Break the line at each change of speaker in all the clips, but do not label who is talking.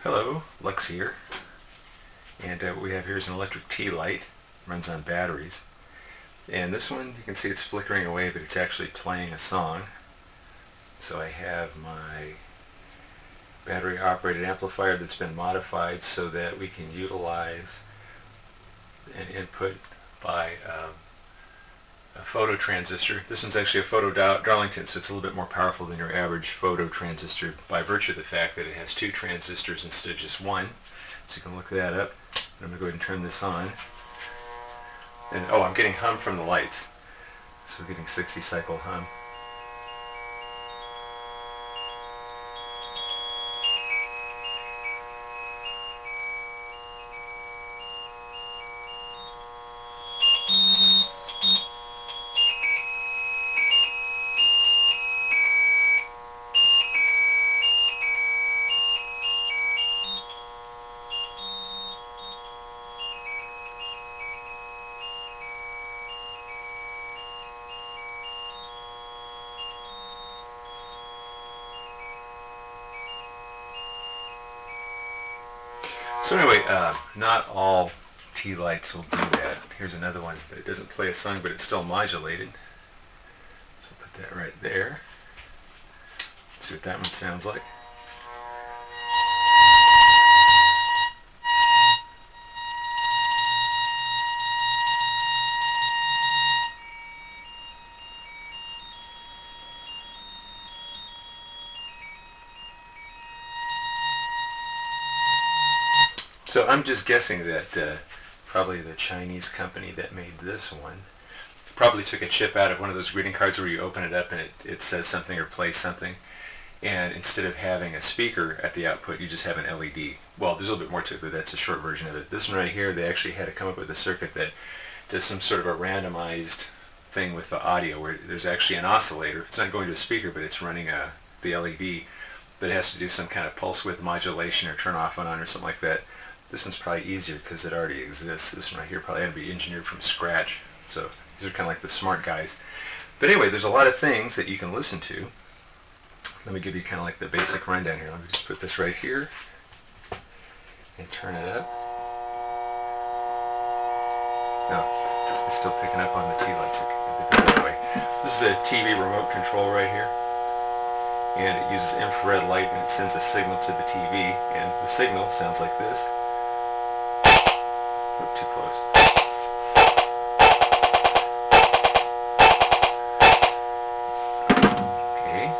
Hello, Lux here, and what we have here is an electric tea light, runs on batteries, and this one you can see it's flickering away, but it's actually playing a song. So I have my battery operated amplifier that's been modified so that we can utilize an input by a phototransistor. This one's actually a photo-Darlington, so it's a little bit more powerful than your average phototransistor by virtue of the fact that it has two transistors instead of just one. So you can look that up. I'm going to go ahead and turn this on. And oh, I'm getting hum from the lights. So getting 60 cycle hum. So anyway, not all tea lights will do that. Here's another one that it doesn't play a song, but it's still modulated. So I'll put that right there. Let's see what that one sounds like. So I'm just guessing that probably the Chinese company that made this one probably took a chip out of one of those greeting cards where you open it up and it says something or plays something, and instead of having a speaker at the output you just have an LED. Well, there's a little bit more to it, but that's a short version of it. This one right here, they actually had to come up with a circuit that does some sort of a randomized thing with the audio where there's actually an oscillator. It's not going to a speaker, but it's running the LED, but it has to do some kind of pulse width modulation or turn off and on or something like that. This one's probably easier because it already exists. This one right here probably had to be engineered from scratch. So these are kind of like the smart guys. But anyway, there's a lot of things that you can listen to. Let me give you kind of like the basic rundown here. Let me just put this right here and turn it up. No, it's still picking up on the tea lights. This is a TV remote control right here. And it uses infrared light and it sends a signal to the TV. And the signal sounds like this. Too close. Okay.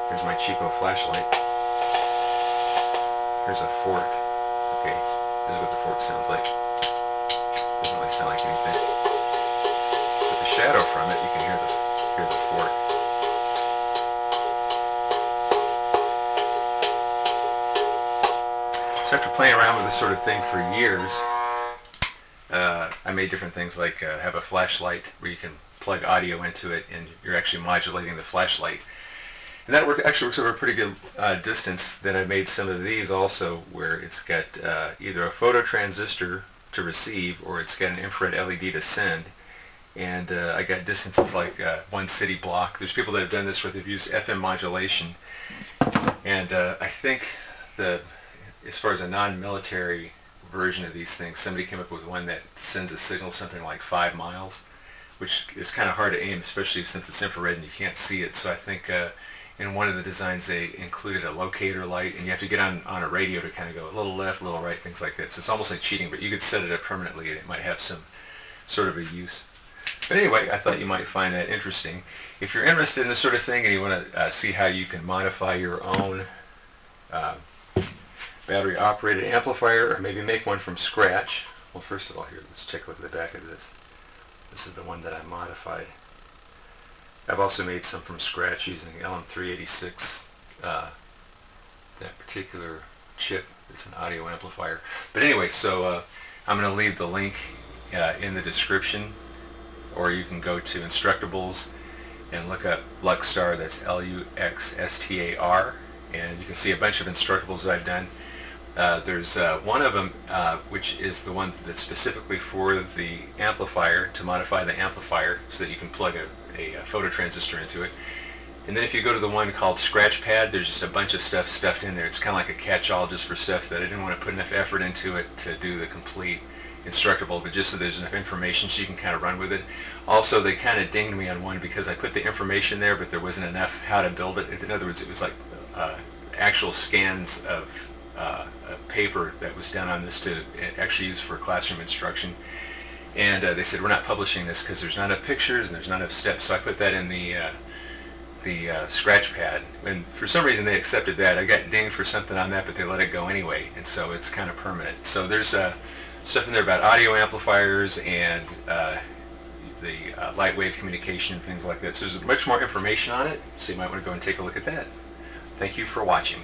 Here's my cheapo flashlight. Here's a fork. Okay, this is what the fork sounds like. Doesn't really sound like anything. But the shadow from it, you can hear the fork. So after playing around with this sort of thing for years, I made different things like have a flashlight where you can plug audio into it and you're actually modulating the flashlight. And that actually works over a pretty good distance. Then I made some of these also where it's got either a phototransistor to receive or it's got an infrared LED to send. And I got distances like 1 city block. There's people that have done this where they've used FM modulation. And I think as far as a non-military version of these things, somebody came up with one that sends a signal something like 5 miles, which is kind of hard to aim, especially since it's infrared and you can't see it. So I think in one of the designs they included a locator light, and you have to get on a radio to kind of go a little left, a little right, things like that. So it's almost like cheating, but you could set it up permanently and it might have some sort of a use. But anyway, I thought you might find that interesting. If you're interested in this sort of thing and you want to see how you can modify your own battery operated amplifier or maybe make one from scratch. Well, first of all, here, let's take a look at the back of this. This is the one that I modified. I've also made some from scratch using LM386, that particular chip. It's an audio amplifier. But anyway, so I'm going to leave the link in the description, or you can go to Instructables and look up Luxstar, that's Luxstar, and you can see a bunch of Instructables that I've done. There's one of them which is the one that's specifically for the amplifier, to modify the amplifier so that you can plug a phototransistor into it. And then if you go to the one called Scratchpad, there's just a bunch of stuff stuffed in there. It's kind of like a catch-all just for stuff that I didn't want to put enough effort into it to do the complete instructable, but just so there's enough information so you can kind of run with it. Also, they kind of dinged me on one because I put the information there, but there wasn't enough how to build it. In other words, it was like actual scans of paper that was done on this to actually use for classroom instruction. And they said, we're not publishing this because there's not enough pictures and there's not enough steps. So I put that in the Scratchpad, and for some reason they accepted that. I got dinged for something on that, but they let it go anyway, and so it's kind of permanent. So there's stuff in there about audio amplifiers and the light wave communication and things like that. So there's much more information on it, so you might want to go and take a look at that. Thank you for watching.